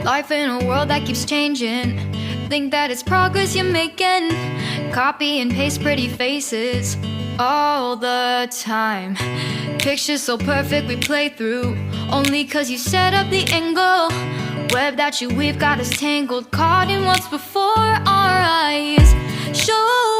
Life in a world that keeps changing. Think that it's progress you're making. Copy and paste pretty faces all the time. Pictures so perfect we play through, only cause you set up the angle. Web that you weave got us tangled, caught in what's before our eyes. Show